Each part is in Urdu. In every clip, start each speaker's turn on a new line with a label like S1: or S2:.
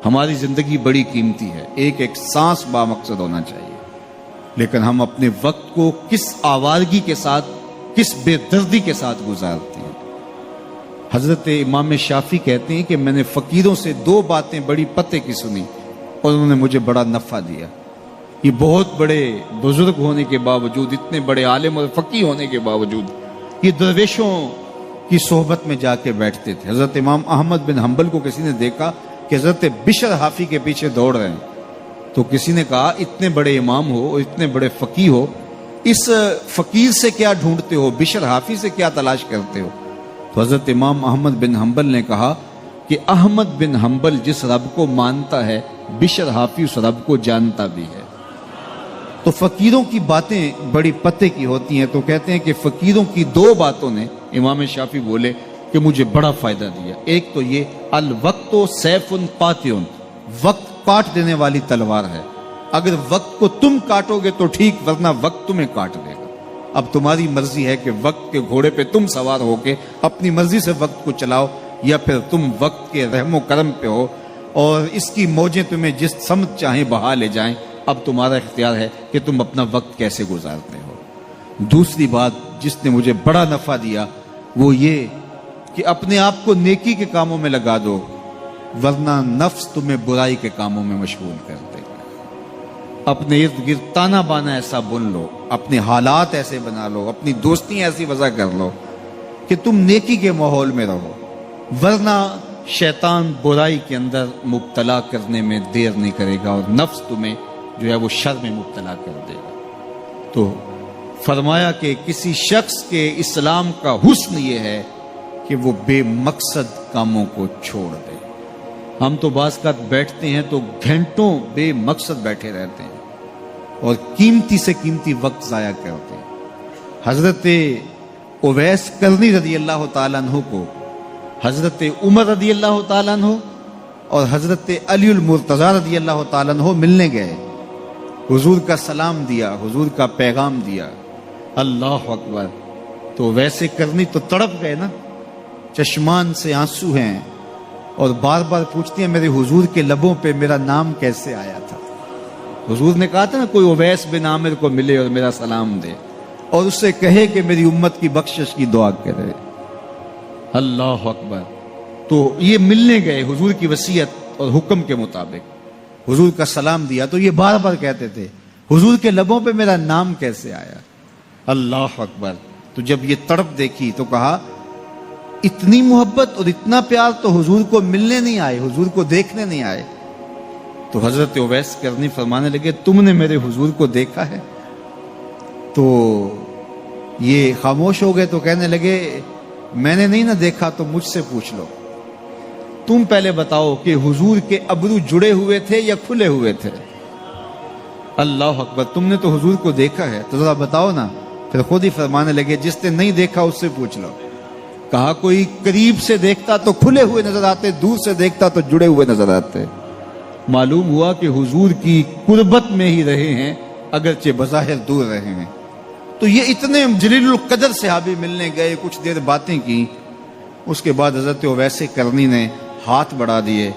S1: ہماری زندگی بڑی قیمتی ہے، ایک ایک سانس بامقصد ہونا چاہیے، لیکن ہم اپنے وقت کو کس آوارگی کے ساتھ، کس بے دردی کے ساتھ گزارتے ہیں۔ حضرت امام شافعی کہتے ہیں کہ میں نے فقیروں سے 2 باتیں بڑی پتے کی سنی اور انہوں نے مجھے بڑا نفع دیا۔ یہ بہت بڑے بزرگ ہونے کے باوجود، اتنے بڑے عالم اور فقیہ ہونے کے باوجود، یہ درویشوں کی صحبت میں جا کے بیٹھتے تھے۔ حضرت امام احمد بن حنبل کو کسی نے دیکھا کہ حضرت بشر حافی کے پیچھے دوڑ رہے ہیں، تو کسی نے کہا اتنے بڑے امام ہو اور اتنے بڑے فقیہ ہو، اس فقیر سے کیا ڈھونڈتے ہو، بشر حافی سے کیا تلاش کرتے ہو؟ تو حضرت امام احمد بن حنبل نے کہا کہ احمد بن حنبل جس رب کو مانتا ہے، بشر حافی اس رب کو جانتا بھی ہے۔ تو فقیروں کی باتیں بڑی پتے کی ہوتی ہیں، تو کہتے ہیں کہ فقیروں کی 2 باتوں نے، امام شافعی بولے، کہ مجھے بڑا فائدہ دیا۔ ایک تو یہ الوقت سیف قاطع، وقت کاٹ دینے والی تلوار ہے، اگر وقت کو تم کاٹو گے تو ٹھیک، ورنہ وقت تمہیں کاٹ دے گا۔ اب تمہاری مرضی ہے کہ وقت کے گھوڑے پہ تم سوار ہو کے اپنی مرضی سے وقت کو چلاؤ، یا پھر تم وقت کے رحم و کرم پہ ہو اور اس کی موجیں تمہیں جس سمت چاہیں بہا لے جائیں۔ اب تمہارا اختیار ہے کہ تم اپنا وقت کیسے گزارتے ہو۔ دوسری بات جس نے مجھے بڑا نفع دیا وہ یہ کہ اپنے آپ کو نیکی کے کاموں میں لگا دو، ورنہ نفس تمہیں برائی کے کاموں میں مشغول کر دے گا۔ اپنے ارد گرد تانا بانا ایسا بن لو، اپنے حالات ایسے بنا لو، اپنی دوستی ایسی وضع کر لو کہ تم نیکی کے ماحول میں رہو، ورنہ شیطان برائی کے اندر مبتلا کرنے میں دیر نہیں کرے گا اور نفس تمہیں جو ہے وہ شر میں مبتلا کر دے گا۔ تو فرمایا کہ کسی شخص کے اسلام کا حسن یہ ہے کہ وہ بے مقصد کاموں کو چھوڑ دے۔ ہم تو بعض کا بیٹھتے ہیں تو گھنٹوں بے مقصد بیٹھے رہتے ہیں اور قیمتی سے قیمتی وقت ضائع کرتے ہیں۔ حضرت اویس کرنی رضی اللہ تعالیٰ عنہ کو حضرت عمر رضی اللہ تعالیٰ عنہ اور حضرت علی المرتضیٰ رضی اللہ تعالیٰ عنہ ملنے گئے، حضور کا سلام دیا، حضور کا پیغام دیا، اللہ اکبر۔ تو ویسے کرنی تو تڑپ گئے نا، چشمان سے آنسو ہیں اور بار بار پوچھتی ہیں میرے حضور کے لبوں پہ میرا نام کیسے آیا تھا۔ حضور نے کہا تھا نا کوئی اویس بن عامر کو ملے اور میرا سلام دے اور اس سے کہے کہ میری امت کی بخشش کی دعا کرے، اللہ اکبر۔ تو یہ ملنے گئے حضور کی وصیت اور حکم کے مطابق، حضور کا سلام دیا، تو یہ بار بار کہتے تھے حضور کے لبوں پہ میرا نام کیسے آیا، اللہ اکبر۔ تو جب یہ تڑپ دیکھی تو کہا اتنی محبت اور اتنا پیار تو حضور کو ملنے نہیں آئے، حضور کو دیکھنے نہیں آئے۔ تو حضرت اویس کرنی فرمانے لگے تم نے میرے حضور کو دیکھا ہے؟ تو یہ خاموش ہو گئے، تو کہنے لگے میں نے نہیں نہ دیکھا تو مجھ سے پوچھ لو، تم پہلے بتاؤ کہ حضور کے ابرو جڑے ہوئے تھے یا کھلے ہوئے تھے؟ اللہ اکبر، تم نے تو حضور کو دیکھا ہے تو ذرا بتاؤ نا۔ پھر خود ہی فرمانے لگے جس نے نہیں دیکھا اس سے پوچھ لو۔ کہا کوئی قریب سے دیکھتا تو کھلے ہوئے نظر آتے، دور سے دیکھتا تو جڑے ہوئے نظر آتے۔ معلوم ہوا کہ حضور کی قربت میں ہی رہے ہیں اگرچہ بظاہر دور رہے ہیں۔ تو یہ اتنے جلیل القدر صحابی ملنے گئے، کچھ دیر باتیں کی، اس کے بعد حضرت اویس کرنی نے ہاتھ بڑھا دیے،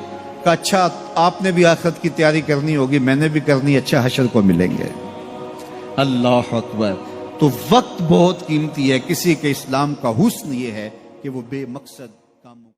S1: کہا اچھا آپ نے بھی آخرت کی تیاری کرنی ہوگی، میں نے بھی کرنی، اچھا حشر کو ملیں گے۔ اللہ اکبر۔ تو وقت بہت قیمتی ہے، کسی کے اسلام کا حسن یہ ہے کہ وہ بے مقصد کاموں